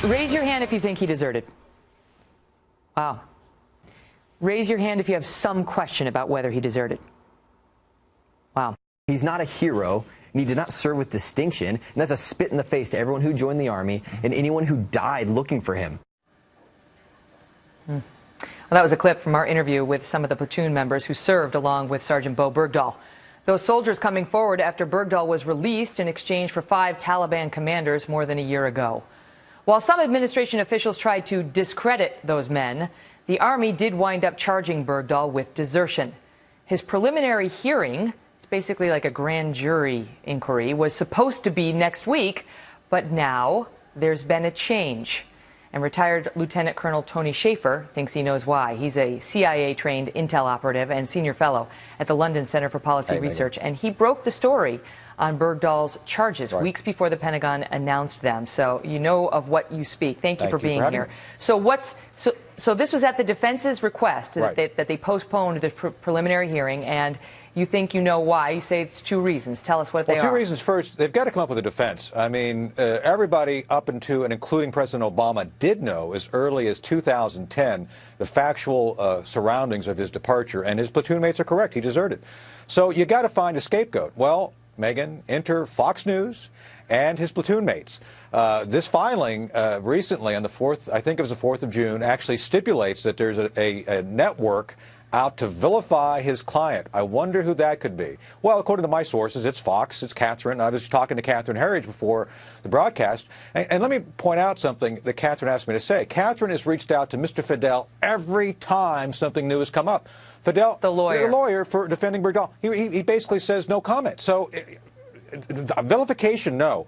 Raise your hand if you think he deserted. Wow. Raise your hand if you have some question about whether he deserted. Wow. He's not a hero, and he did not serve with distinction, and that's a spit in the face to everyone who joined the Army and anyone who died looking for him. Well, that was a clip from our interview with some of the platoon members who served along with Sergeant Bo Bergdahl. Those soldiers coming forward after Bergdahl was released in exchange for 5 Taliban commanders more than a year ago. While some administration officials tried to discredit those men, the Army did wind up charging Bergdahl with desertion. His preliminary hearing, it's basically like a grand jury inquiry, was supposed to be next week, but now there's been a change. And retired Lieutenant Colonel Tony Shaffer thinks he knows why. He's a CIA-trained intel operative and senior fellow at the London Center for Policy Research, and he broke the story on Bergdahl's charges weeks before the Pentagon announced them. So you know of what you speak. Thank you for being here. So this was at the defense's request that they postponed the preliminary hearing, and you think you know why. You say it's 2 reasons. Tell us what they are. 2 reasons. First, they've got to come up with a defense. I mean, everybody up into and including President Obama did know as early as 2010 the factual surroundings of his departure, and his platoon mates are correct. He deserted. So you got to find a scapegoat. Well, Megan, enter Fox News and his platoon mates. This filing recently on the 4th, I think it was the 4th of June, actually stipulates that there's a network out to vilify his client. I wonder who that could be. Well, according to my sources, it's Fox, it's Catherine. I was talking to Catherine Herridge before the broadcast. And let me point out something that Catherine asked me to say. Catherine has reached out to Mr. Fidel every time something new has come up. Fidel, the lawyer for defending Bergdahl, he basically says no comment. So vilification, no.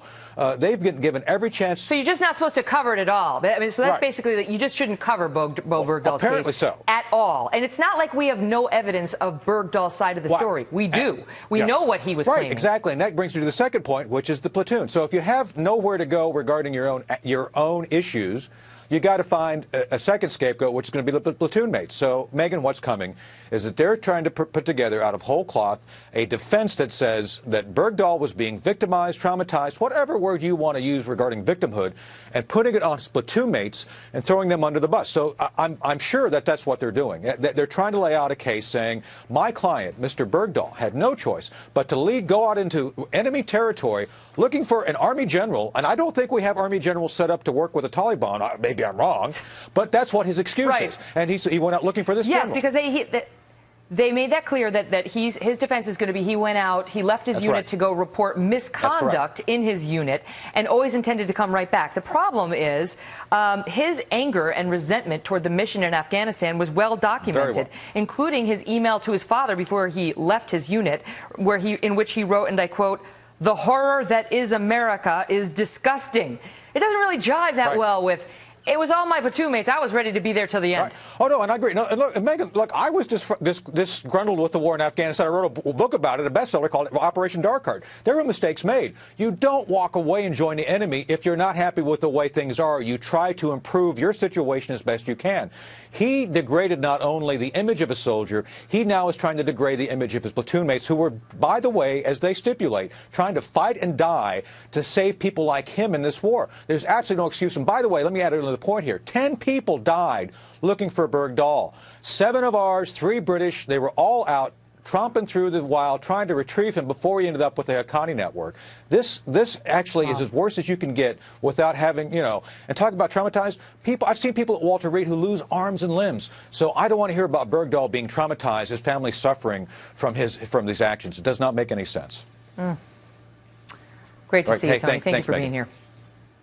They've been given every chance. So you're just not supposed to cover it at all. I mean, so that's basically that you just shouldn't cover Bo Bergdahl's case at all. And it's not like we have no evidence of Bergdahl's side of the story. We do. We know what he was claiming. Right, exactly. And that brings me to the second point, which is the platoon. So if you have nowhere to go regarding your own issues, you got to find a second scapegoat, which is going to be the platoon mates. So, Megan, what's coming is that they're trying to put together out of whole cloth a defense that says that Bergdahl was being victimized, traumatized, whatever word you want to use regarding victimhood, and putting it on his platoon mates and throwing them under the bus. So I'm sure that that's what they're doing. They're trying to lay out a case saying my client, Mr. Bergdahl, had no choice but to go out into enemy territory looking for an Army general, and I don't think we have Army generals set up to work with the Taliban. Maybe I'm wrong, but that's what his excuse is. And he went out looking for this general. Yes, because they made that clear that his defense is going to be he went out, he left his unit to go report misconduct in his unit, and always intended to come right back. The problem is his anger and resentment toward the mission in Afghanistan was well documented, including his email to his father before he left his unit, in which he wrote, and I quote, "The horror that is America is disgusting." It doesn't really jive that well with, it was all my platoon mates. I was ready to be there till the end. Oh, no, and I agree. No, and look, Megan, look, I was disgruntled with the war in Afghanistan. I wrote a book about it, a bestseller called Operation Dark Heart. There were mistakes made. You don't walk away and join the enemy if you're not happy with the way things are. You try to improve your situation as best you can. He degraded not only the image of a soldier, he now is trying to degrade the image of his platoon mates who were, by the way, as they stipulate, trying to fight and die to save people like him in this war. There's absolutely no excuse. And by the way, let me add another point here. 10 people died looking for Bergdahl. 7 of ours, 3 British. They were all out tromping through the wild, trying to retrieve him before he ended up with the Haqqani network. This actually is as worse as you can get without having, and talk about traumatized people. I've seen people at Walter Reed who lose arms and limbs. So I don't want to hear about Bergdahl being traumatized, his family suffering from these actions. It does not make any sense. Great to see you, Tony. Thank you for being here.